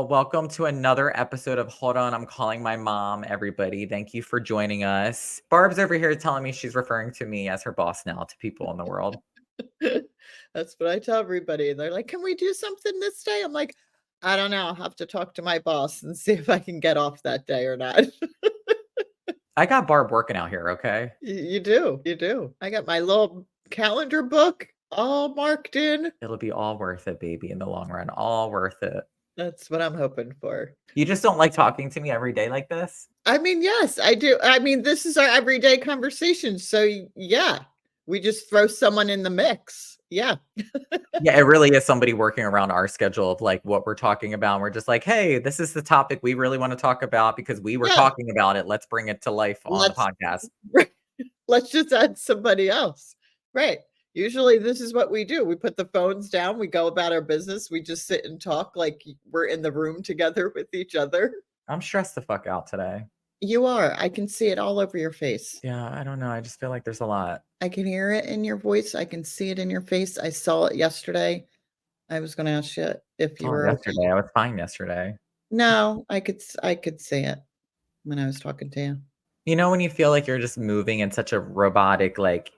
Well, welcome to another episode of Hold On, I'm Calling My Mom, everybody. Thank you for joining us. Barb's over here telling me she's referring to me as her boss now to people in the world. That's what I tell everybody. They're like, "Can we do something this day?" I'm like, "I don't know. I'll have to talk to my boss and see if I can get off that day or not." I got Barb working out here, okay? You do, you do. I got my little calendar book all marked in. It'll be all worth it, baby, in the long run. All worth it. That's what I'm hoping for. You just don't like talking to me every day like this? I mean, yes, I do. I mean, this is our everyday conversation. So, yeah, we just throw someone in the mix. Yeah. Yeah, it really is somebody working around our schedule of like what we're talking about. And we're just like, hey, this is the topic we really want to talk about because we were Yeah. talking about it. Let's bring it to life on the Let's podcast. let's just add somebody else. Right. Usually this is what we do. We put the phones down, we go about our business, we just sit and talk like we're in the room together with each other. I'm stressed the fuck out today. You are. I can see it all over your face. Yeah, I don't know. I just feel like there's a lot. I can hear it in your voice. I can see it in your face. I saw it yesterday. I was gonna ask you if you Oh, were okay. yesterday. I was fine yesterday. No, I could see it when I was talking to you. You know, when you feel like you're just moving in such a robotic, like,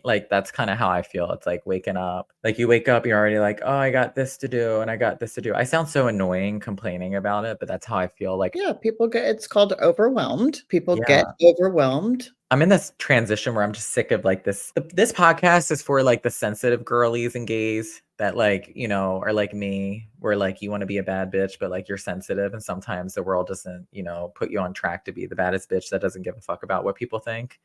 like that's kind of how I feel. It's like waking up. Like you wake up, you're already like, oh, I got this to do and I got this to do. I sound so annoying complaining about it, but that's how I feel. Like, Yeah, people get it's called overwhelmed. People get yeah, overwhelmed. I'm in this transition where I'm just sick of like this. This podcast is for like the sensitive girlies and gays that like, are like me, where like you want to be a bad bitch, but like you're sensitive. And sometimes the world doesn't, put you on track to be the baddest bitch that doesn't give a fuck about what people think.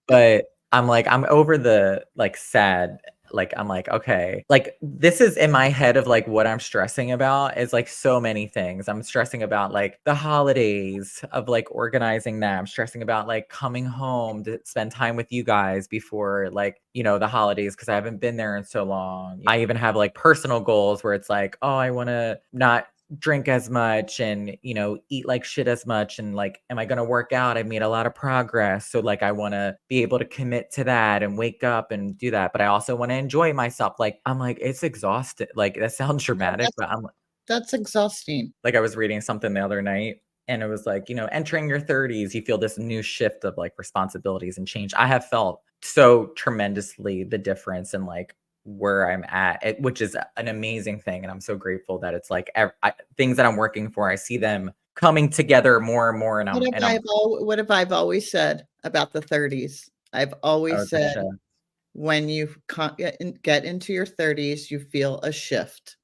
But I'm like, I'm over the like sad, like, I'm like, okay, like this is in my head of like what I'm stressing about is like so many things. I'm stressing about like the holidays of like organizing that. I'm stressing about like coming home to spend time with you guys before like, the holidays because I haven't been there in so long. I even have like personal goals where it's like, oh, I want to not drink as much and eat like shit as much and like am I going to work out? I've made a lot of progress, so like I want to be able to commit to that and wake up and do that, but I also want to enjoy myself. Like I'm like it's exhausted, like that sounds Yeah, dramatic, but I'm that's exhausting. like I was reading something the other night and it was like, entering your 30s you feel this new shift of like responsibilities and change. I have felt so tremendously the difference in like where I'm at, which is an amazing thing. And I'm so grateful that it's like things that I'm working for, I see them coming together more and more. And What have I always said about the 30s? I've oh, always the said shift. when you get into your 30s, you feel a shift.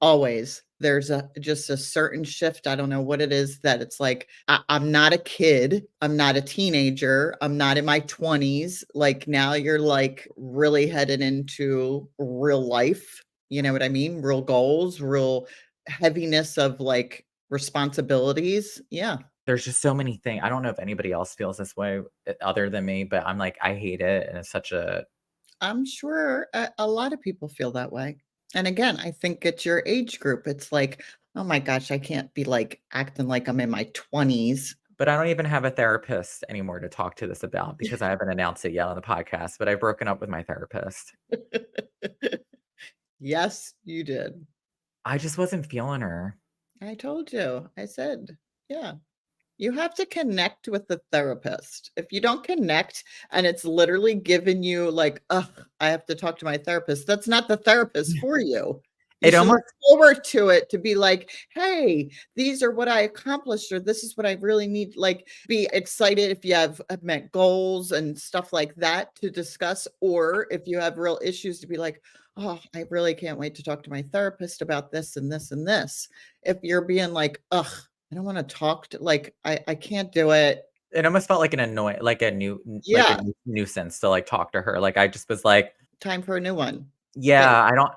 Always. There's just a certain shift. I don't know what it is that it's like, I'm not a kid. I'm not a teenager. I'm not in my 20s. Like now you're like really headed into real life. You know what I mean? Real goals, real heaviness of like responsibilities. Yeah. There's just so many things. I don't know if anybody else feels this way other than me, but I'm like, I hate it. And it's such a, I'm sure a lot of people feel that way. And again, I think it's your age group. It's like, oh my gosh, I can't be like acting like I'm in my 20s. but I don't even have a therapist anymore to talk to this about because I haven't announced it yet on the podcast, but I've broken up with my therapist. Yes, you did. I just wasn't feeling her. I told you. I said, yeah. You have to connect with the therapist. If you don't connect and it's literally giving you like, "Ugh, I have to talk to my therapist," that's not the therapist for you. You It should look almost forward to it to be like, "Hey, these are what I accomplished," or "This is what I really need." Like, be excited if you have met goals and stuff like that to discuss, or if you have real issues to be like, "Oh, I really can't wait to talk to my therapist about this and this and this." If you're being like, "Ugh, I don't wanna talk to like, I can't do it." it almost felt like an annoy like a Yeah, nuisance to like talk to her. Like I just was like, time for a new one. But yeah, I don't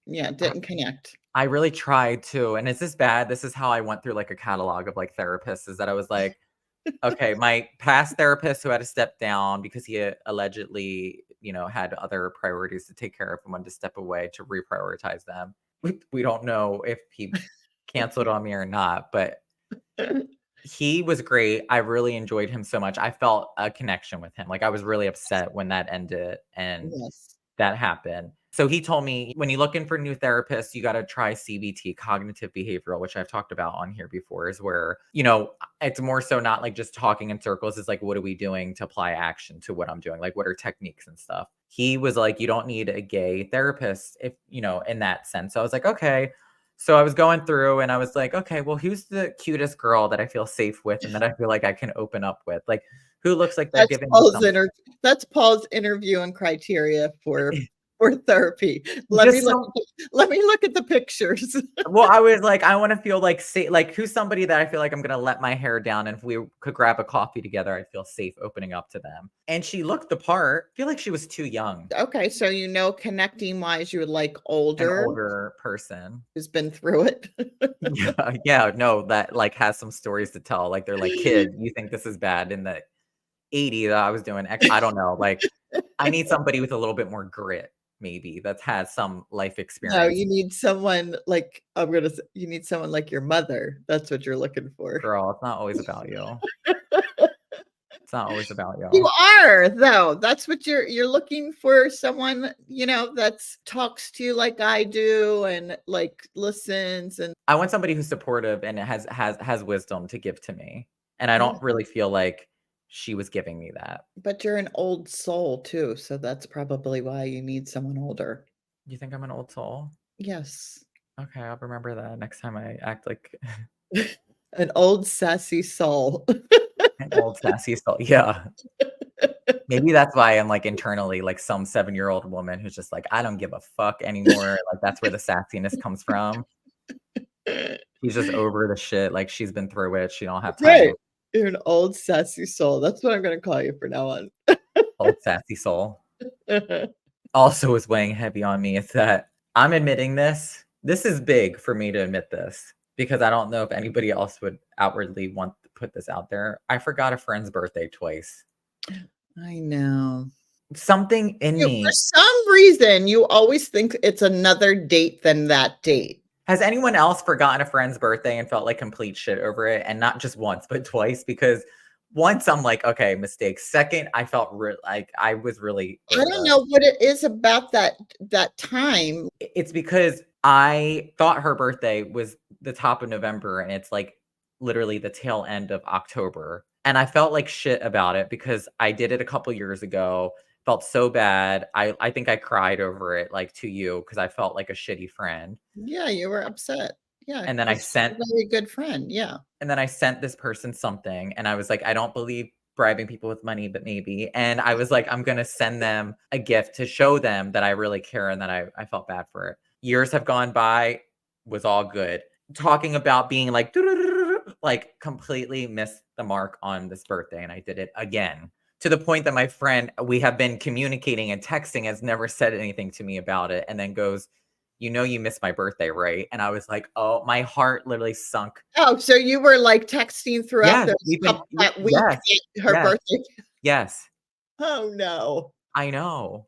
yeah, I didn't connect. I really tried to. And is this bad? This is how I went through like a catalog of like therapists is that I was like, okay, my past therapist who had to step down because he allegedly, had other priorities to take care of and wanted to step away to reprioritize them. We don't know if he canceled on me or not, but he was great. I really enjoyed him so much. I felt a connection with him. Like I was really upset when that ended and Yes. that happened. So he told me when you're looking for new therapists, you got to try CBT, cognitive behavioral, which I've talked about on here before, is where, it's more so not like just talking in circles. It's like, what are we doing to apply action to what I'm doing? Like, what are techniques and stuff? He was like, you don't need a gay therapist if, in that sense. So I was like, okay. So I was going through and I was like, okay, well, who's the cutest girl that I feel safe with and that I feel like I can open up with? Like, who looks like they're That's giving me Paul's something? that's Paul's interview and criteria for therapy. Just Let me look at the pictures. well, I was like, I want to feel like safe. Like, who's somebody that I feel like I'm gonna let my hair down, and if we could grab a coffee together, I'd feel safe opening up to them. And she looked the part. I feel like she was too young, Okay, so connecting wise, you would like an older, older person. who's been through it. Yeah, yeah, no, that like has some stories to tell. Like they're like, kid, you think this is bad? In the '80s, I was doing X. I don't know. Like, I need somebody with a little bit more grit, maybe that's had some life No, experience. you need someone like you need someone like your mother. That's what you're looking for. Girl, it's not always about you. It's not always about You you. are, though. That's what you're looking for, someone, that's talks to you like I do and like listens and I want somebody who's supportive and has wisdom to give to me, and I don't really feel like she was giving me that. but you're an old soul too, so that's probably why you need someone older. You think I'm an old soul? Yes. Okay, I'll remember that next time I act like An old sassy soul. an old sassy soul. Yeah. Maybe that's why I'm like internally like some 7-year-old woman who's just like, I don't give a fuck anymore. Like that's where the sassiness comes from. She's just over the shit. Like she's been through it. She don't have time Right. to You're an old sassy soul. That's what I'm gonna call you from now on. old sassy soul. Also is weighing heavy on me is that I'm admitting this. This is big for me to admit this because I don't know if anybody else would outwardly want to put this out there. I forgot a friend's birthday twice. I know. Something in For me. some reason, you always think it's another date than that date. Has anyone else forgotten a friend's birthday and felt like complete shit over it? And not just once, but twice? Because once I'm like, okay, mistake. Second, I felt like I was really I over don't that. know what it is about that time. It's because I thought her birthday was the top of November and it's like literally the tail end of October. And I felt like shit about it because I did it a couple years ago. Felt so bad. I think I cried over it like to you because I felt like a shitty friend. Yeah, you were upset. Yeah, And then I 'cause she's sent a very good friend. Yeah. this person something and I was like, I don't believe bribing people with money, but maybe. And I was like, I'm gonna send them a gift to show them that I really care and that I felt bad for it. Years have gone by, was all good. Talking about being like, like completely missed the mark on this birthday. And I did it again to the point that my friend, we have been communicating and texting, has never said anything to me about it. And then goes, you missed my birthday, right? And I was like, oh, my heart literally sunk. Oh, so you were, like, texting throughout Yes, those we've been that week yes, her yes, birthday. yes. Oh, no. I know.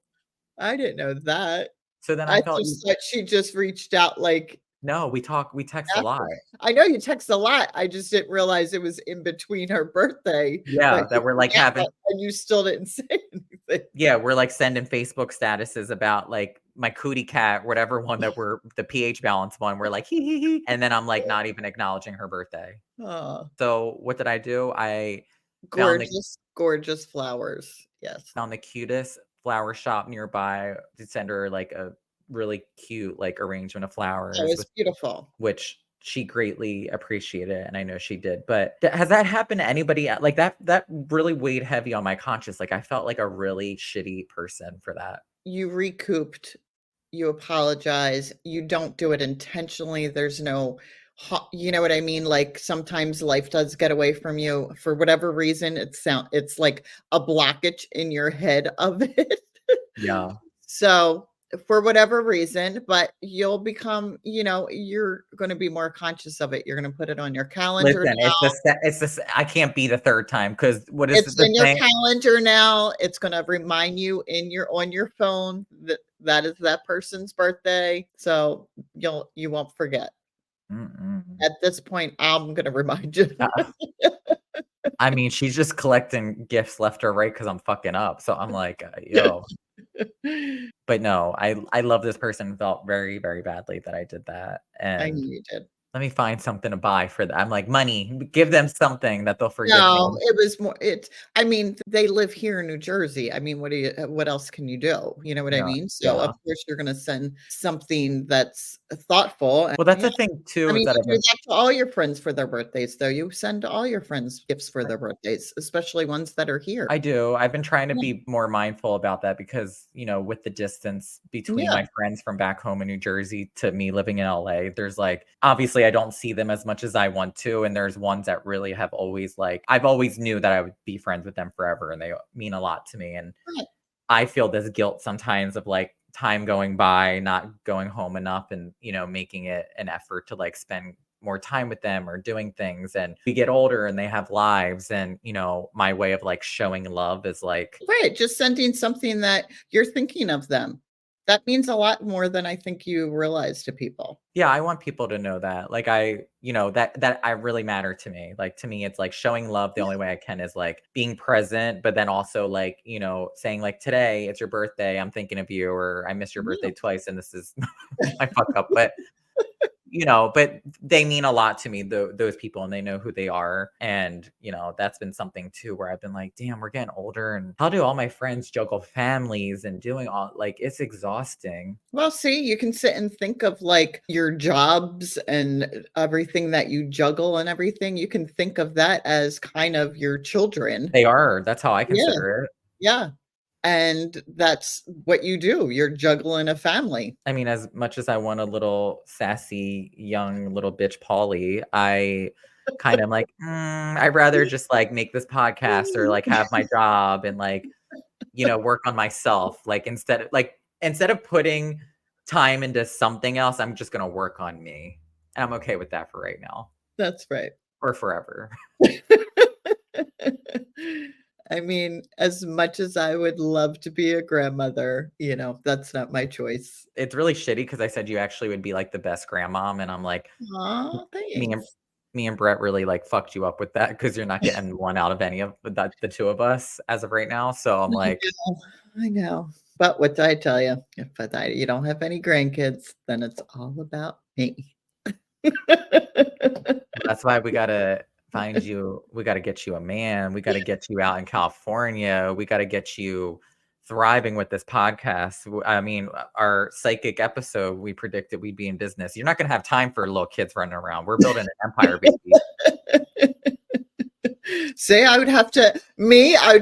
I didn't know that. So then I I felt just thought she just reached out, like, no, we text a lot. after. I know you text a lot, I just didn't realize it was in between her birthday Yeah, that that you we're, like, forgot having and you still didn't say anything. yeah, we're, like, sending Facebook statuses about, like, my cootie cat, whatever one that we're the pH balance one, we're like, "Hee, hee, hee," and then I'm, like, not even acknowledging her birthday. Aw, So, what did I do? I found the gorgeous, gorgeous flowers. Yes. found the cutest flower shop nearby to send her, like, a really cute, like, arrangement of That flowers was with beautiful. which she greatly appreciated, and I know she did, but has that happened to anybody like, that really weighed heavy on my conscience, like, I felt like a really shitty person for that. You recouped, you apologize, you don't do it intentionally, there's no you know what I mean? Like, sometimes life does get away from you for whatever reason, it's like a blockage in your head of it. Yeah. So, for whatever reason, but you'll become, you're gonna be more conscious of it, you're gonna put it on your calendar Listen, now. it's the I can't be the 3rd time because what is It's the in your saying? calendar now, it's gonna remind you on your phone that that is that person's birthday, so you won't forget. Mm-mm. At this point, I'm gonna remind you. Uh, I mean, she's just collecting gifts left or right because 'cause I'm fucking up, so I'm like, "Yo." But no, I love this person, felt very, very badly that I did that, I and knew you did. let me find something to buy for them. I'm like, "Money, give them something that they'll forgive No, me." it was more I mean, they live here in New Jersey. I mean, what else can you do? You know what I No, mean? So, of yeah. course, you're gonna send something that's thoughtful, and Well, that's yeah, the thing I too mean, that you I've do been that to all your friends for their birthdays, though. You send all your friends gifts for their birthdays, especially ones that are here. I do. I've been trying to Yeah, be more mindful about that because, with the distance between yeah, my friends from back home in New Jersey to me living in LA, there's like, obviously I don't see them as much as I want to. And there's ones that really have always like, I've always knew that I would be friends with them forever and they mean a lot to me. And right. I feel this guilt sometimes of like time going by, not going home enough and, making it an effort to like spend more time with them or doing things. And we get older and they have lives. And, my way of like showing love is like, Right, just sending something that you're thinking of them. That means a lot more than I think you realize to people. yeah, I want people to know that. Like that I really matter to me. Like to me, it's like showing love the only way I can is like being present, but then also like, saying like today it's your birthday, I'm thinking of you, or I missed your Yeah. birthday twice and this is my fuck up. But they mean a lot to me, those people, and they know who they are. And, that's been something too where I've been like, damn, we're getting older. And how do all my friends juggle families and doing all like it's exhausting. Well, see, you can sit and think of, like, your jobs and everything that you juggle and everything. You can think of that as kind of your children. They are. That's how I Yeah, consider it. yeah, and that's what you do. You're juggling a family. I mean, as much as I want a little sassy young little bitch Polly, I kind of like, I'd rather just like make this podcast or like have my job and like, work on myself. Like instead of putting time into something else, I'm just gonna work on me. And I'm okay with that for right now That's right. or forever. I mean, as much as I would love to be a grandmother, that's not my choice. It's really shitty because I said you actually would be like the best grandmom, and I'm like, Aw, me and thanks. me and Brett really like fucked you up with that because you're not getting one out of any of the two of us as of right now. So I'm I like, know, I know. But what did I tell you? You don't have any grandkids, then it's all about me. that's why we gotta get you a man. We gotta get you out in California. We gotta get you thriving with this podcast. I mean, our psychic episode, we predicted we'd be in business. You're not gonna have time for little kids running around. We're building an empire, baby. Say I would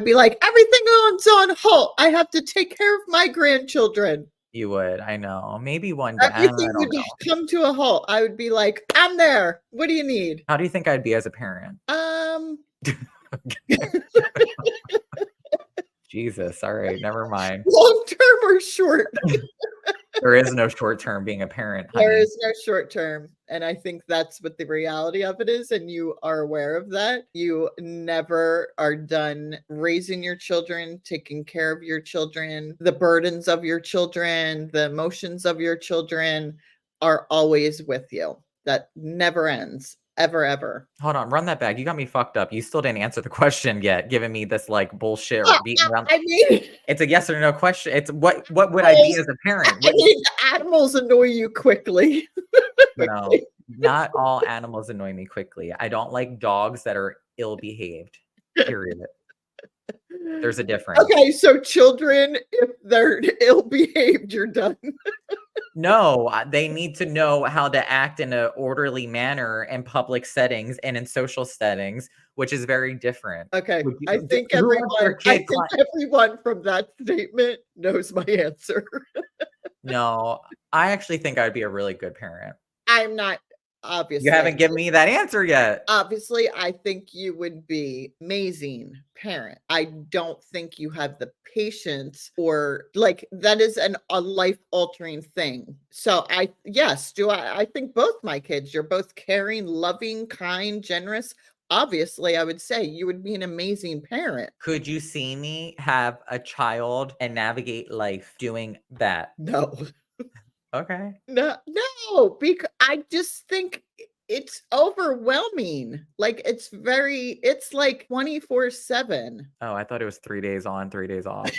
be like, everything on hold. I have to take care of my grandchildren. You would, I know. Maybe one day. I Everything don't would know. come to a halt. I would be like, I'm there. What do you need? How do you think I'd be as a parent? Um, Jesus. All right, never mind. long term or short? There is no short term being a parent, There honey. is no short term, and I think that's what the reality of it is, and you are aware of that. You never are done raising your children, taking care of your children. The burdens of your children, the emotions of your children are always with you. That never ends, ever, ever. Hold on, run that back. You got me fucked up. You still didn't answer the question yet, giving me this like bullshit or beating around. I mean, It's a yes or no question. It's what would I be as a parent? I What mean, animals annoy you quickly. no, not all animals annoy me quickly. I don't like dogs that are ill behaved. Period. There's a difference. Okay, so children, if they're ill behaved, you're done. No, they need to know how to act in an orderly manner in public settings and in social settings, which is very different. Okay, Would you who wants their I kid think everyone from that statement knows my answer. No, I actually think I'd be a really good parent. I'm not You obviously. haven't given me that answer yet. Obviously, I think you would be amazing parent. I don't think you have the patience or like that is a life altering thing. So I think both my kids, you're both caring, loving, kind, generous. Obviously, I would say you would be an amazing parent. Could you see me have a child and navigate life doing that? No. Okay. No, because I just think it's overwhelming. Like it's like 24/7. Oh, I thought it was 3 days on, 3 days off.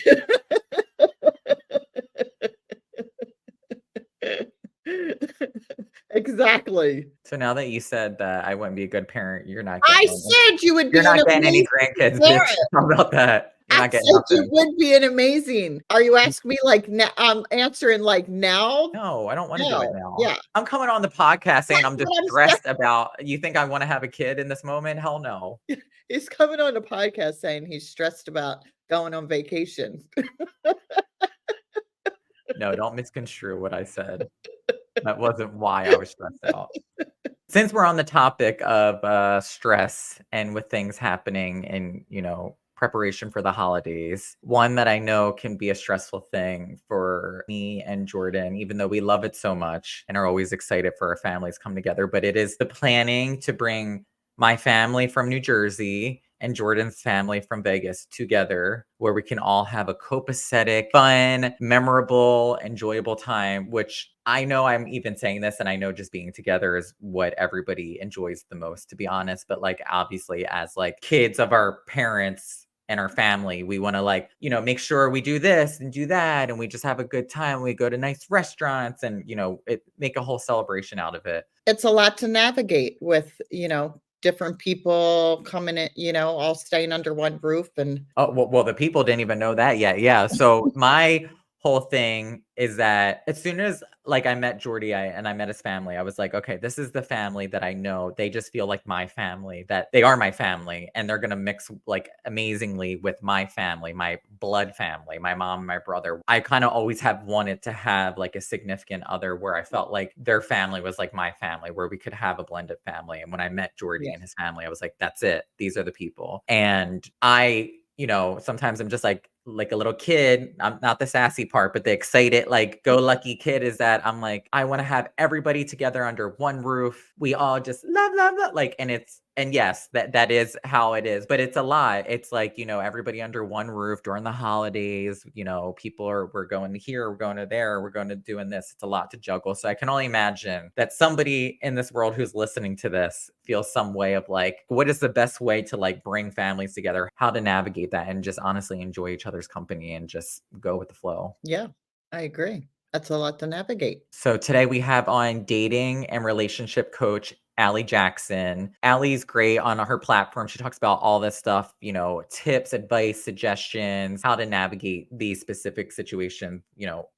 Exactly. So now that you said that I wouldn't be a good parent, I said you would you're be an not getting any amazing grandkids, bitch. parent. How about that? You're I not getting said you nothing. would be an amazing. Are you asking me like now? I'm answering like now. No, I don't wanna do it No. now. Yeah. I'm coming on the podcast saying That's I'm what I'm distressed about you think I wanna have a kid in this moment? Hell no. saying. He's coming on the podcast saying he's stressed about going on vacation. No, don't misconstrue what I said. That wasn't why I was stressed out. Since we're on the topic of, stress and with things happening in, preparation for the holidays, one that I know can be a stressful thing for me and Jordan, even though we love it so much and are always excited for our families come together, but it is the planning to bring my family from New Jersey and Jordan's family from Vegas together where we can all have a copacetic, fun, memorable, enjoyable time, which I know I'm even saying this and I know just being together is what everybody enjoys the most, to be honest. But like obviously as like kids of our parents and our family, we want to like, make sure we do this and do that and we just have a good time. We go to nice restaurants and make a whole celebration out of it. It's a lot to navigate with, different people coming in, all staying under one roof and Oh, well, the people didn't even know that yet. Yeah. So my whole thing is that as soon as like I met Jordy and I met his family, I was like, okay, this is the family that I know. They just feel like my family, that they are my family, and they're gonna mix like amazingly with my family, my blood family, my mom and my brother. I kind of always have wanted to have like a significant other where I felt like their family was like my family, where we could have a blended family. And when I met Jordy yeah. and his family, I was like, that's it. These are the people. And sometimes I'm just like a little kid. I'm not the sassy part, but the excited, like go lucky kid is that I'm like, I want to have everybody together under one roof. We all just love, love, love. Like, and yes, that is how it is, but it's a lot. It's like, everybody under one roof during the holidays, we're going to here, we're going to there, we're going to doing this. It's a lot to juggle. So I can only imagine that somebody in this world who's listening to this feels some way of like, what is the best way to like bring families together, how to navigate that and just honestly enjoy each other's company and just go with the flow. Yeah, I agree. That's a lot to navigate. So today we have on dating and relationship coach Allie Jackson. Allie's great on her platform. She talks about all this stuff, tips, advice, suggestions, how to navigate these specific situations,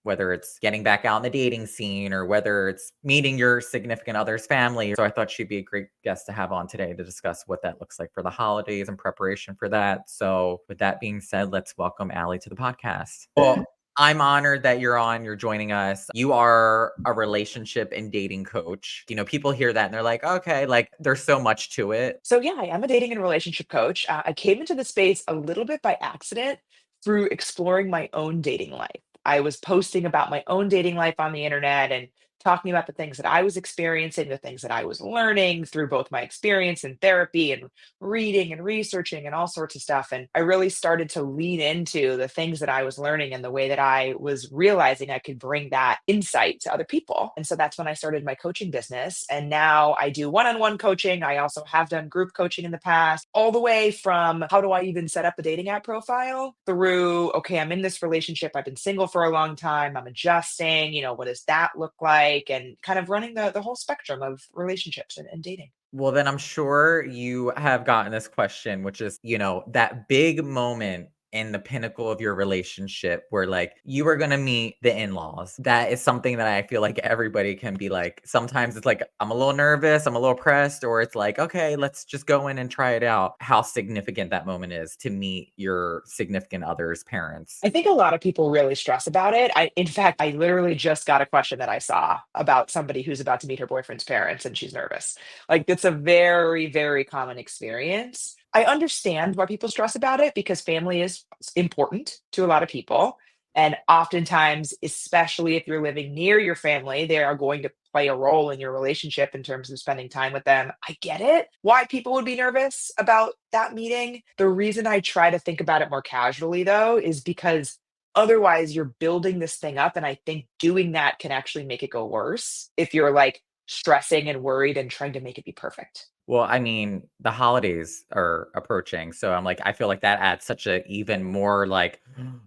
whether it's getting back out in the dating scene or whether it's meeting your significant other's family. So I thought she'd be a great guest to have on today to discuss what that looks like for the holidays and preparation for that. So with that being said, let's welcome Allie to the podcast. Well, I'm honored that you're joining us. You are a relationship and dating coach. People hear that and they're like, okay, like there's so much to it. So yeah, I am a dating and relationship coach. I came into the space a little bit by accident through exploring my own dating life. I was posting about my own dating life on the internet and talking about the things that I was experiencing, the things that I was learning through both my experience in therapy and reading and researching and all sorts of stuff. And I really started to lean into the things that I was learning and the way that I was realizing I could bring that insight to other people. And so that's when I started my coaching business. And now I do one on one coaching. I also have done group coaching in the past, all the way from how do I even set up a dating app profile through, okay, I'm in this relationship. I've been single for a long time. I'm adjusting. What does that look like? And kind of running the whole spectrum of relationships and dating. Well, then I'm sure you have gotten this question, which is, that big moment in the pinnacle of your relationship where like you are going to meet the in-laws. That is something that I feel like everybody can be like, sometimes it's like, I'm a little nervous, I'm a little pressed, or it's like, okay, let's just go in and try it out. How significant that moment is to meet your significant other's parents. I think a lot of people really stress about it. In fact, I literally just got a question that I saw about somebody who's about to meet her boyfriend's parents and she's nervous. Like, it's a very, very common experience. I understand why people stress about it because family is important to a lot of people. And oftentimes, especially if you're living near your family, they are going to play a role in your relationship in terms of spending time with them. I get it. Why people would be nervous about that meeting. The reason I try to think about it more casually, though, is because otherwise you're building this thing up. And I think doing that can actually make it go worse if you're like stressing and worried and trying to make it be perfect. Well, I mean, the holidays are approaching, so I'm like, I feel like that adds such a even more like,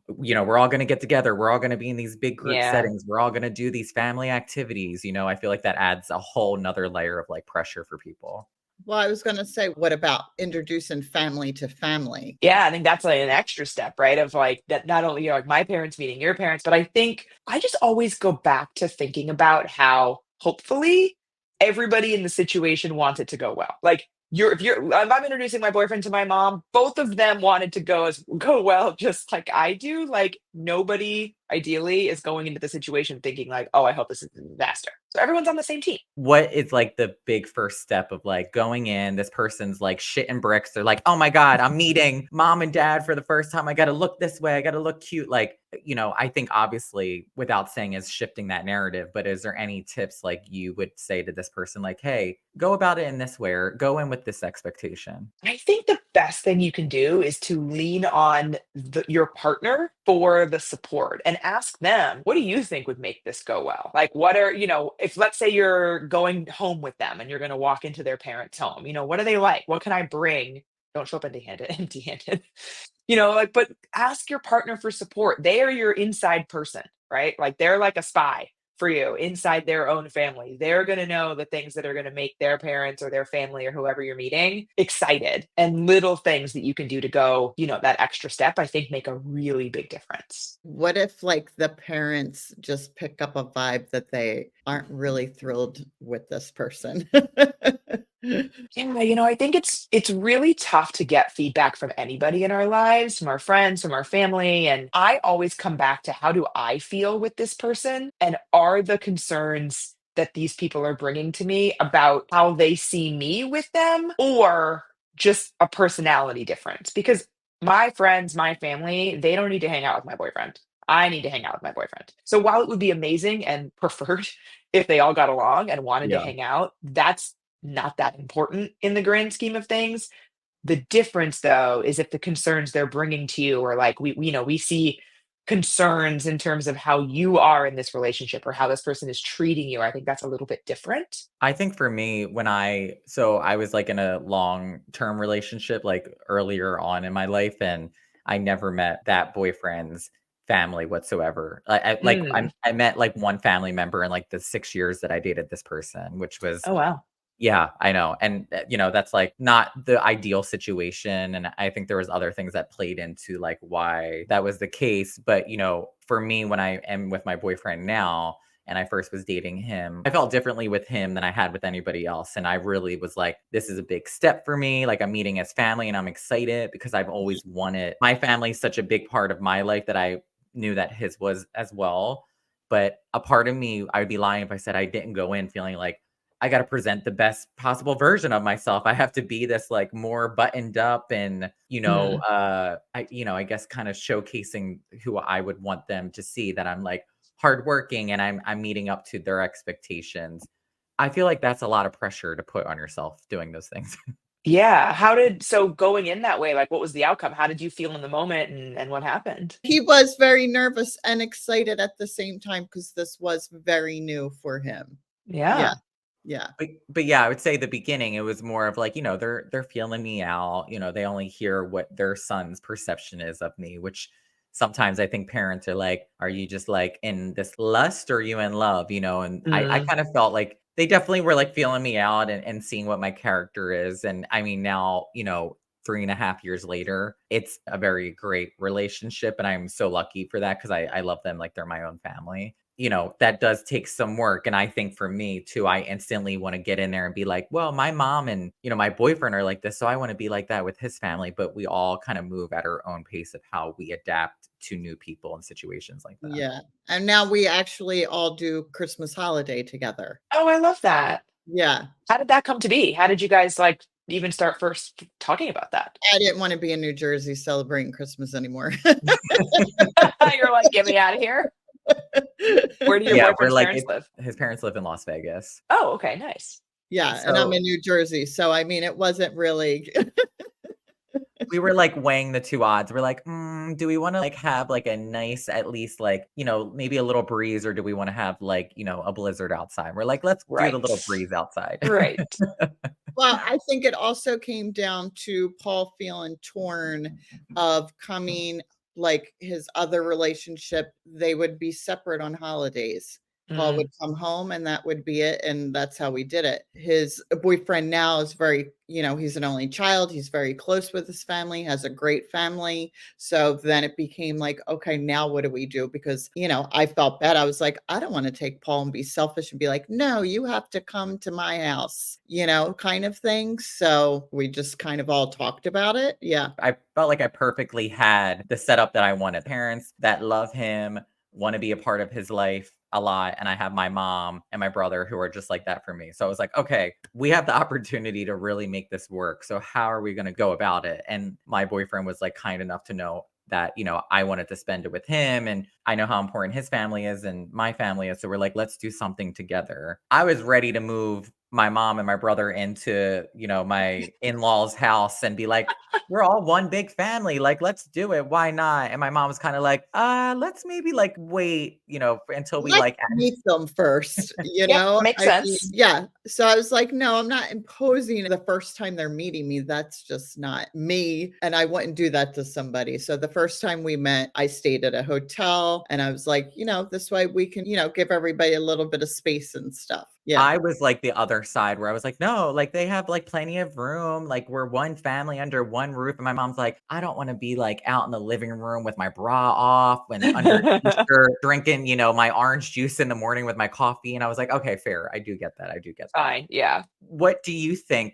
we're all gonna get together, we're all gonna be in these big group Yeah. settings, we're all gonna do these family activities, I feel like that adds a whole 'nother layer of like pressure for people. Well, I was gonna say, what about introducing family to family? Yeah, I think that's like an extra step, right? Of like that not only like my parents meeting your parents, but I think I just always go back to thinking about how hopefully everybody in the situation wants it to go well. Like if I'm introducing my boyfriend to my mom, both of them wanted to go well just like I do. Like nobody ideally is going into the situation thinking like, oh, I hope this is a disaster. So everyone's on the same team. What is like the big first step of like going in? This person's like shitting bricks. They're like, oh my God, I'm meeting mom and dad for the first time. I got to look this way. I got to look cute. Like, I think obviously without saying is shifting that narrative, but is there any tips like you would say to this person, like, hey, go about it in this way or go in with this expectation? I think the best thing you can do is to lean on your partner for the support and ask them, what do you think would make this go well? Like, if let's say you're going home with them and you're going to walk into their parents' home, what are they like? What can I bring? Don't show up empty handed. But ask your partner for support. They are your inside person, right? Like they're like a spy for you inside their own family. They're going to know the things that are going to make their parents or their family or whoever you're meeting excited. And little things that you can do to go, that extra step, I think make a really big difference. What if like the parents just pick up a vibe that they aren't really thrilled with this person? Yeah, I think it's really tough to get feedback from anybody in our lives, from our friends, from our family, and I always come back to how do I feel with this person and are the concerns that these people are bringing to me about how they see me with them or just a personality difference because my friends, my family, they don't need to hang out with my boyfriend. I need to hang out with my boyfriend. So while it would be amazing and preferred if they all got along and wanted to Yeah. hang out, that's not that important in the grand scheme of things. The difference though is if the concerns they're bringing to you are like we see concerns in terms of how you are in this relationship or how this person is treating you. I think that's a little bit different. I think for me, I was like in a long-term relationship like earlier on in my life, and I never met that boyfriend's family whatsoever. Mm. I met like one family member in like the 6 years that I dated this person, which was Oh wow. yeah, I know. And, that's like not the ideal situation. And I think there was other things that played into like why that was the case. But, for me, when I am with my boyfriend now, and I first was dating him, I felt differently with him than I had with anybody else. And I really was like, this is a big step for me. Like I'm meeting his family and I'm excited because I've always wanted my family such a big part of my life that I knew that his was as well. But a part of me, I would be lying if I said I didn't go in feeling like I gotta present the best possible version of myself. I have to be this, like, more buttoned up and, Mm. I guess kinda showcasing who I would want them to see, that I'm, like, hardworking and I'm meeting up to their expectations. I feel like that's a lot of pressure to put on yourself doing those things. Yeah. So going in that way, like what was the outcome? How did you feel in the moment and what happened? He was very nervous and excited at the same time because this was very new for him. Yeah, Yeah. yeah, But yeah, I would say the beginning, it was more of like, they're feeling me out. They only hear what their son's perception is of me, which sometimes I think parents are like, are you just like in this lust or are you in love? And I Mm. kind of felt like they definitely were like feeling me out and seeing what my character is. And I mean, now, 3.5 years later, it's a very great relationship. And I'm so lucky for that because I love them like they're my own family. That does take some work. And I think for me too, I instantly want to get in there and be like, well, my mom and, my boyfriend are like this. So I want to be like that with his family. But we all kind of move at our own pace of how we adapt to new people and situations like that. yeah, and now we actually all do Christmas holiday together. Oh, I love that. Yeah, How did that come to be? How did you guys like even start first talking about that? I didn't wanna be in New Jersey celebrating Christmas anymore. You're like, get me out of here. Where do your Yeah, we're boyfriend's like, parents live? his parents live in Las Vegas. Oh, okay, nice. Yeah, and I'm So in New Jersey, so I mean, it wasn't really we were like weighing the two odds. We're like, do we want to like have like a nice, at least like, maybe a little breeze, or do we want to have like, a blizzard outside? We're like, let's do the Right. little breeze outside. Right. Well, I think it also came down to Paul feeling torn of coming, like his other relationship, they would be separate on holidays. Paul would Mm, come home and that would be it, and that's how we did it. His boyfriend now is very, he's an only child. He's very close with his family, has a great family. So then it became like, okay, now what do we do? Because, I felt bad. I was like, I don't want to take Paul and be selfish and be like, no, you have to come to my house, kind of thing. So we just kind of all talked about it. Yeah. I felt like I perfectly had the setup that I wanted. Parents that love him, want to be a part of his life a lot. And I have my mom and my brother who are just like that for me. So I was like, okay, we have the opportunity to really make this work. So how are we going to go about it? And my boyfriend was like kind enough to know that, I wanted to spend it with him. And I know how important his family is and my family is. So we're like, let's do something together. I was ready to move my mom and my brother into, my in-laws house and be like, we're all one big family. Like, let's do it. Why not? And my mom was kind of like, let's maybe like wait, until we Let's like meet them first, yep, makes I mean, sense. yeah. So I was like, no, I'm not imposing the first time they're meeting me. That's just not me. And I wouldn't do that to somebody. So the first time we met, I stayed at a hotel and I was like, this way we can, give everybody a little bit of space and stuff. Yeah. I was like the other side where I was like, no, like they have like plenty of room. Like we're one family under one roof. And my mom's like, I don't want to be like out in the living room with my bra off and under a t-shirt drinking, my orange juice in the morning with my coffee. And I was like, okay, fair. I do get that. I do get that. Fine, yeah. What do you think,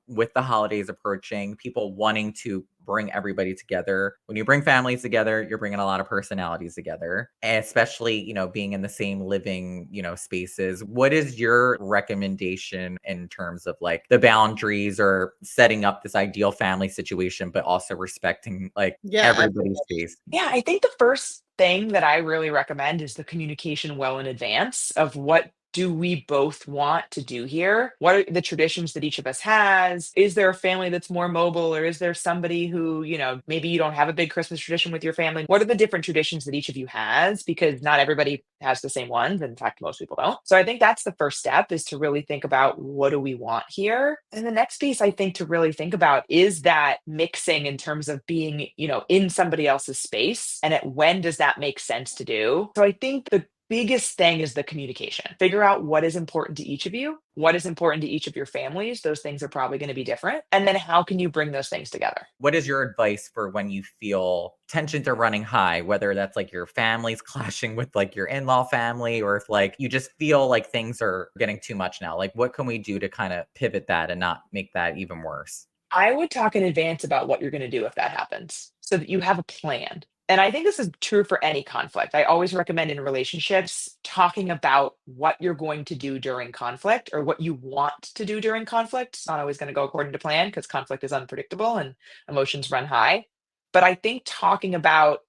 with the holidays approaching, people wanting to bring everybody together? When you bring families together, you're bringing a lot of personalities together, and especially, being in the same living, spaces. What is your recommendation in terms of like the boundaries or setting up this ideal family situation, but also respecting like Yeah. everybody's space? Yeah, I think the first thing that I really recommend is the communication well in advance of what do we both want to do here? What are the traditions that each of us has? Is there a family that's more mobile or is there somebody who, maybe you don't have a big Christmas tradition with your family? What are the different traditions that each of you has? Because not everybody has the same ones. In fact, most people don't. So I think that's the first step is to really think about what do we want here? And the next piece I think to really think about is that mixing in terms of being, in somebody else's space and at when does that make sense to do? So I think the biggest thing is the communication. Figure out what is important to each of you, what is important to each of your families. Those things are probably going to be different. And then how can you bring those things together? What is your advice for when you feel tensions are running high, whether that's like your family's clashing with like your in-law family, or if like you just feel like things are getting too much now? Like, what can we do to kind of pivot that and not make that even worse? I would talk in advance about what you're going to do if that happens so that you have a plan. And I think this is true for any conflict. I always recommend in relationships talking about what you're going to do during conflict or what you want to do during conflict. It's not always going to go according to plan because conflict is unpredictable and emotions run high. But I think talking about,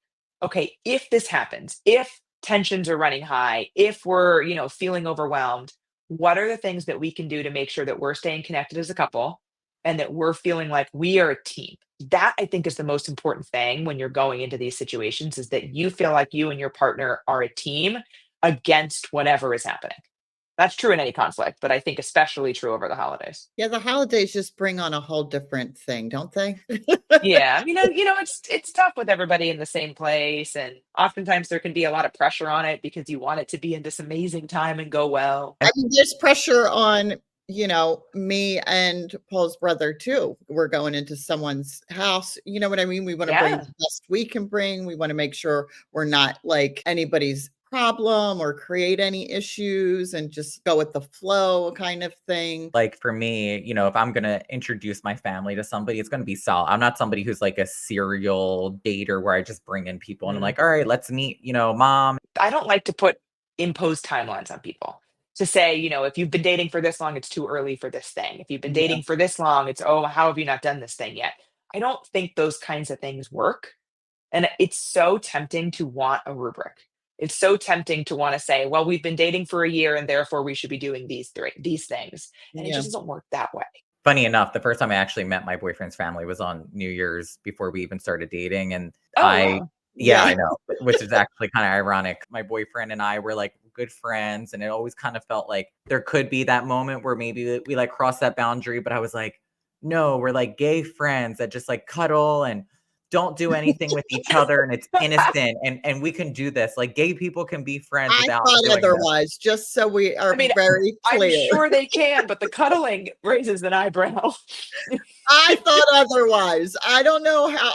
okay, if this happens, if tensions are running high, if we're, feeling overwhelmed, what are the things that we can do to make sure that we're staying connected as a couple and that we're feeling like we are a team? That I think is the most important thing when you're going into these situations is that you feel like you and your partner are a team against whatever is happening. That's true in any conflict, but I think especially true over the holidays. Yeah. The holidays just bring on a whole different thing, don't they? Yeah, it's tough with everybody in the same place, and oftentimes there can be a lot of pressure on it because you want it to be in this amazing time and go well. I mean, there's pressure on, me and Paul's brother too. We're going into someone's house. You know what I mean? We want to bring Yeah. the best we can bring. We want to make sure we're not like anybody's problem or create any issues and just go with the flow kind of thing. Like for me, if I'm gonna introduce my family to somebody, it's gonna be solid. I'm not somebody who's like a serial dater where I just bring in people and I'm Mm. like, all right, let's meet, mom. I don't like to put imposed timelines on people to say, if you've been dating for this long, it's too early for this thing. If you've been Yeah. dating for this long, it's, oh, how have you not done this thing yet? I don't think those kinds of things work. And it's so tempting to want a rubric. It's so tempting to want to say, well, we've been dating for a year and therefore we should be doing these things. And it Yeah. just doesn't work that way. Funny enough, the first time I actually met my boyfriend's family was on New Year's before we even started dating. And Oh, wow. yeah, Yeah. I know, which is actually kind of ironic. My boyfriend and I were like good friends. And it always kind of felt like there could be that moment where maybe we like cross that boundary. But I was like, no, we're like gay friends that just like cuddle and don't do anything with each other, and it's innocent, and we can do this. Like gay people can be friends I without thought doing this. otherwise, just so we are I mean, very I'm clear. sure they can, but the cuddling raises an eyebrow. I thought otherwise. I don't know how,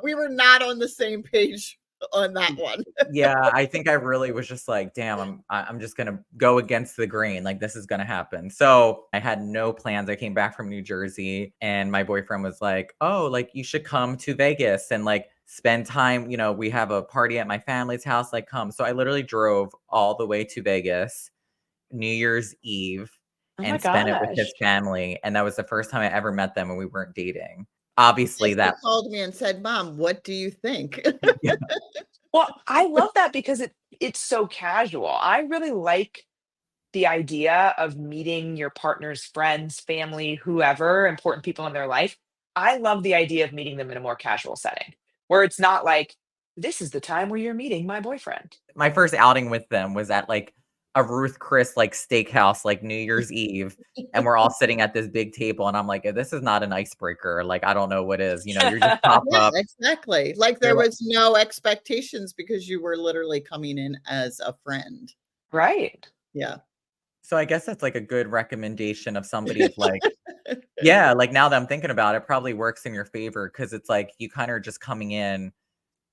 we were not on the same page on that one. Yeah, I think I really was just like, damn, I'm just gonna go against the grain. Like this is gonna happen. So I had no plans. I came back from New Jersey, and my boyfriend was like, oh, like you should come to Vegas and like spend time. We have a party at my family's house. Like come. So I literally drove all the way to Vegas New Year's Eve Oh my and spent it with his gosh. family. And that was the first time I ever met them, and we weren't dating. Obviously, Jessica that called me and said, Mom, what do you think? Well, I love that because it's so casual. I really like the idea of meeting your partner's friends, family, whoever, important people in their life. I love the idea of meeting them in a more casual setting where it's not like, this is the time where you're meeting my boyfriend. my first outing with them was at like a Ruth Chris like steakhouse, like New Year's Eve. And we're all sitting at this big table. And I'm like, this is not an icebreaker. Like, I don't know what is. You just pop Yeah, up. exactly. Like You're there like, was no expectations because you were literally coming in as a friend. Right. Yeah. so I guess that's like a good recommendation of somebody of like, yeah, like now that I'm thinking about it, probably works in your favor because it's like you kind of are just coming in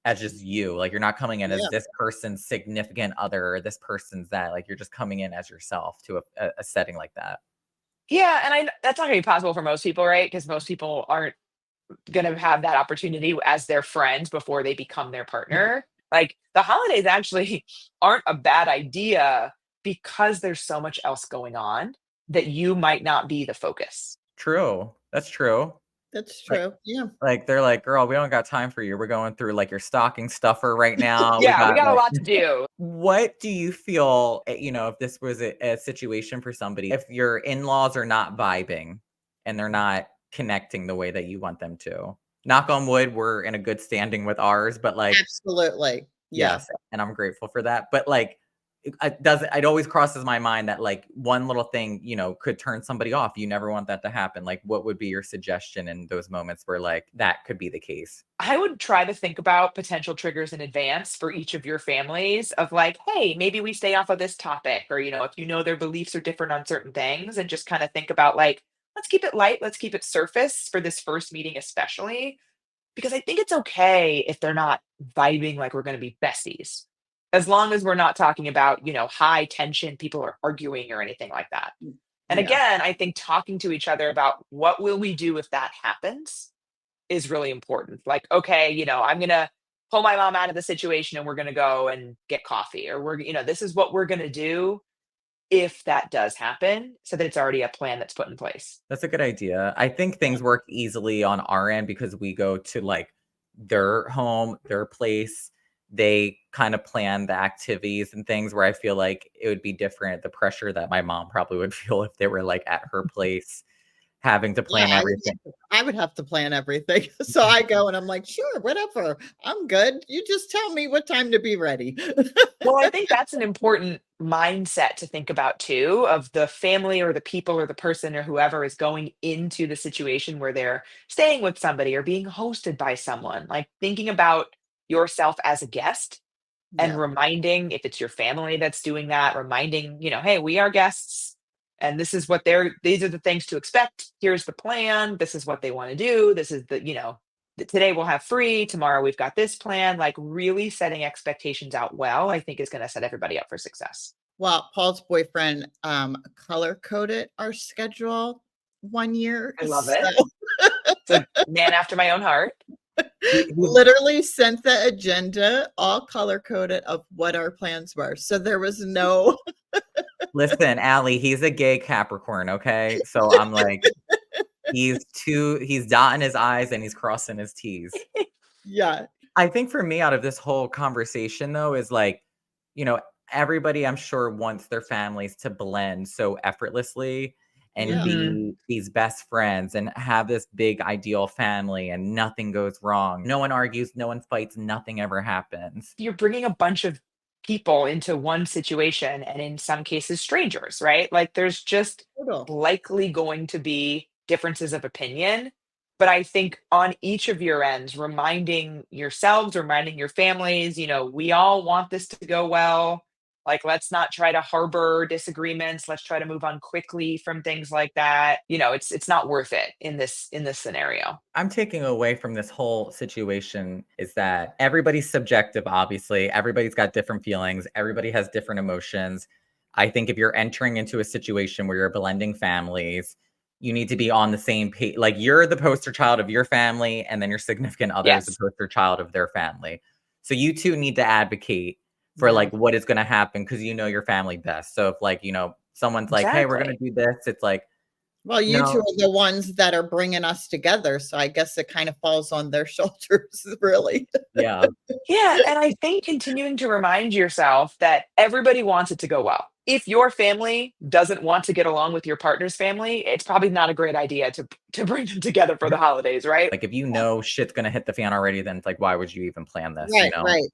as just you. Like you're not coming in as Yeah. this person's significant other or this person's that. Like you're just coming in as yourself to a setting like that. Yeah. And that's not going to be possible for most people, right? Because most people aren't going to have that opportunity as their friends before they become their partner. Like the holidays actually aren't a bad idea because there's so much else going on that you might not be the focus. True. That's true. That's Like true. Yeah. like, they're like, "Girl, we don't got time for you. We're going through, like, your stocking stuffer right now. We Yeah, we got, got a like" lot to do. What do you feel, if this was a situation for somebody, if your in-laws are not vibing and they're not connecting the way that you want them to? Knock on wood, we're in a good standing with ours, but, like Absolutely. Yeah. yes, and I'm grateful for that, but, like, it always crosses my mind that, like, one little thing, could turn somebody off. You never want that to happen. Like, what would be your suggestion in those moments where, like, that could be the case? I would try to think about potential triggers in advance for each of your families of like, hey, maybe we stay off of this topic, or if their beliefs are different on certain things, and just kind of think about like, let's keep it light, let's keep it surface for this first meeting, especially because I think it's okay if they're not vibing like we're going to be besties. As long as we're not talking about, high tension, people are arguing or anything like that. And Yeah. again, I think talking to each other about what will we do if that happens is really important. Like, okay, I'm going to pull my mom out of the situation and we're going to go and get coffee, or this is what we're going to do if that does happen, so that it's already a plan that's put in place. That's a good idea. I think things work easily on our end because we go to, like, their home, their place. They kind of plan the activities and things where I feel like it would be different, the pressure that my mom probably would feel if they were, like, at her place having to Yeah, plan everything. I would have to plan everything. So I go and I'm like, sure, whatever. I'm good. You just tell me what time to be ready. Well, I think that's an important mindset to think about too, of the family or the people or the person or whoever is going into the situation where they're staying with somebody or being hosted by someone, like thinking about yourself as a guest and Yeah. reminding, if it's your family that's doing that, reminding, hey, we are guests and this is what these are the things to expect. Here's the plan. This is what they want to do. This is today we'll have free. Tomorrow we've got this plan. Like really setting expectations out well, I think is going to set everybody up for success. Well, Paul's boyfriend color coded our schedule one year. I love So it. It's a man after my own heart. literally sent the agenda all color coded of what our plans were. So there was no Listen, Allie, he's a gay Capricorn, okay? So I'm like, he's dotting his I's and he's crossing his T's. yeah. I think for me, out of this whole conversation, though, is like, you know, everybody I'm sure wants their families to blend so effortlessly and Yeah. Mhm. be these best friends and have this big ideal family and nothing goes wrong. No one argues, no one fights, nothing ever happens. You're bringing a bunch of people into one situation, and in some cases strangers, right? Like there's just Total. likely going to be differences of opinion. But I think on each of your ends, reminding yourselves, reminding your families, we all want this to go well. Like, let's not try to harbor disagreements. Let's try to move on quickly from things like that. It's not worth it in this scenario. I'm taking away from this whole situation is that everybody's subjective, obviously. Everybody's got different feelings. Everybody has different emotions. I think if you're entering into a situation where you're blending families, you need to be on the same page. Like you're the poster child of your family, and then your significant other is the Yes, poster child of their family. So you two need to advocate for Yeah. like what is going to happen because you know your family best. So if like, someone's like, hey, we're going exactly. to do this, it's like, Well, you two no, are the ones that are bringing us together, so I guess it kind of falls on their shoulders, really. yeah, Yeah, and I think continuing to remind yourself that everybody wants it to go well. If your family doesn't want to get along with your partner's family, it's probably not a great idea to bring them together for the holidays, right? like if you know shit's going to hit the fan already, then it's like, why would you even plan this, Right, right.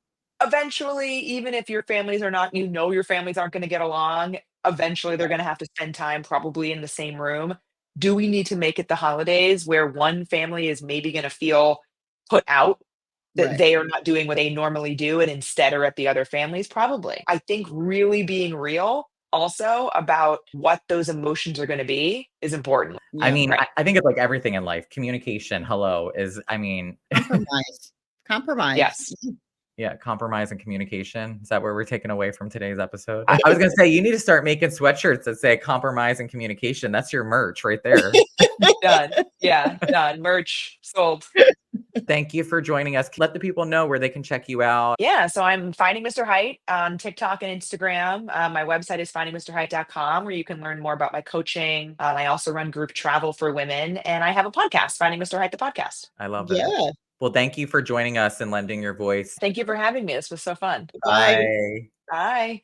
Eventually, even if your families are not, your families aren't going to get along, eventually they're going to have to spend time probably in the same room. Do we need to make it the holidays where one family is maybe going to feel put out, that Right. they are not doing what they normally do and instead are at the other families? Probably. I think really being real also about what those emotions are going to be is important. I Yeah. mean, Right. I think it's like everything in life. Communication, hello, is I mean, Compromise. Compromise. Yes. yeah, compromise and communication. Is that where we're taking away from today's episode? I was gonna say you need to start making sweatshirts that say compromise and communication. That's your merch right there. Done. Yeah. Done. Merch sold. Thank you for joining us. Let the people know where they can check you out. Yeah, so I'm Finding Mr. Height on TikTok and Instagram. My website is findingmrheight.com, where you can learn more about my coaching. I also run group travel for women, and I have a podcast, Finding Mr. Height, the podcast. I love it. Yeah. Well, thank you for joining us and lending your voice. Thank you for having me. This was so fun. Bye. Bye. Bye.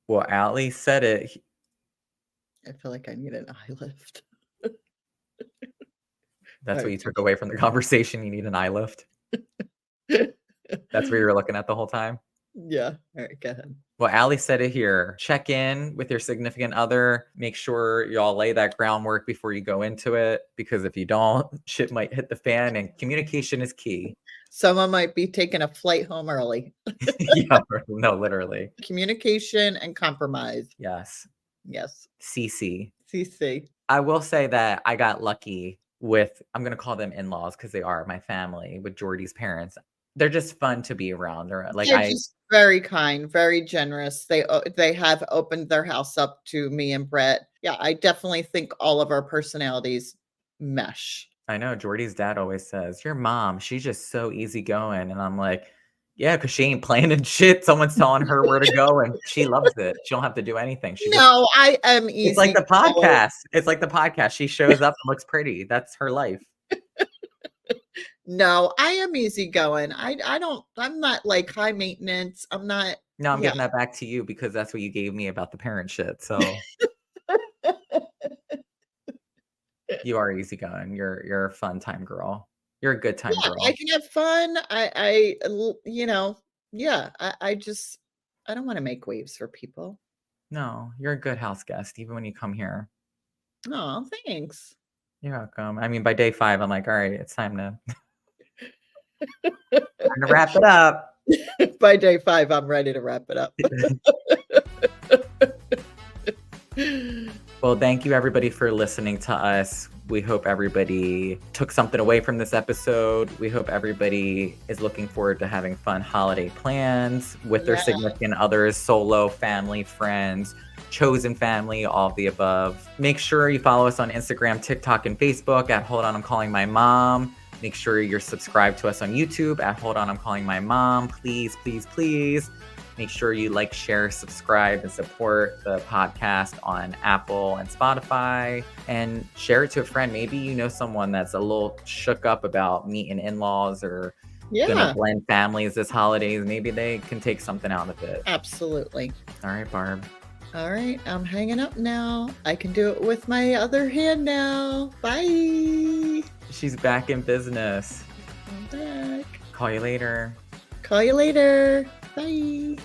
Well, Ali said it. I feel like I need an eye lift. That's what you Okay. took away from the conversation. You need an eye lift. That's what you were looking at the whole time. Yeah. All right, go ahead. Well, Ali said it here. Check in with your significant other. Make sure y'all lay that groundwork before you go into it, because if you don't, shit might hit the fan, and communication is key. Someone might be taking a flight home early. Yeah, no, literally. Communication and compromise. Yes. Yes. CC. CC. I will say that I got lucky with, I'm going to call them in-laws because they are my family, with Jordy's parents. They're just fun to be around. They're like, They're just very kind, very generous. They have opened their house up to me and Brett. Yeah, I definitely think all of our personalities mesh. I know Jordy's dad always says, your mom, she's just so easygoing. And I'm like, yeah, because she ain't planning shit. Someone's telling her where to go and she loves it. She don't have to do anything. She just, No, I am it's like the easy. podcast. It's like the podcast. She shows up and looks pretty. That's her life. No, I am easygoing. I'm not like high maintenance. I'm not. No, I'm Yeah. giving that back to you because that's what you gave me about the parent shit. So you are easygoing. You're a fun time girl. You're a good time Yeah, girl. I can have fun. Yeah, I don't want to make waves for people. No, you're a good house guest, even when you come here. Oh, thanks. You're welcome. I mean, by day 5, I'm like, all right, it's time to wrap it up. By day 5, I'm ready to wrap it up. Well, thank you everybody for listening to us. We hope everybody took something away from this episode. We hope everybody is looking forward to having fun holiday plans with their Yeah. significant others, solo, family, friends, chosen family, all of the above. Make sure you follow us on Instagram, TikTok, and Facebook at Hold On, I'm Calling My Mom. Make sure you're subscribed to us on YouTube at Hold On, I'm Calling My Mom. Please, please, please. Make sure you like, share, subscribe, and support the podcast on Apple and Spotify, and share it to a friend. Maybe you know someone that's a little shook up about meeting in-laws or gonna Yeah, blend families this holidays. Maybe they can take something out of it. absolutely. All right, Barb. All right, I'm hanging up now. I can do it with my other hand now. Bye. She's back in business. I'm back. Call you later. Call you later. Bye.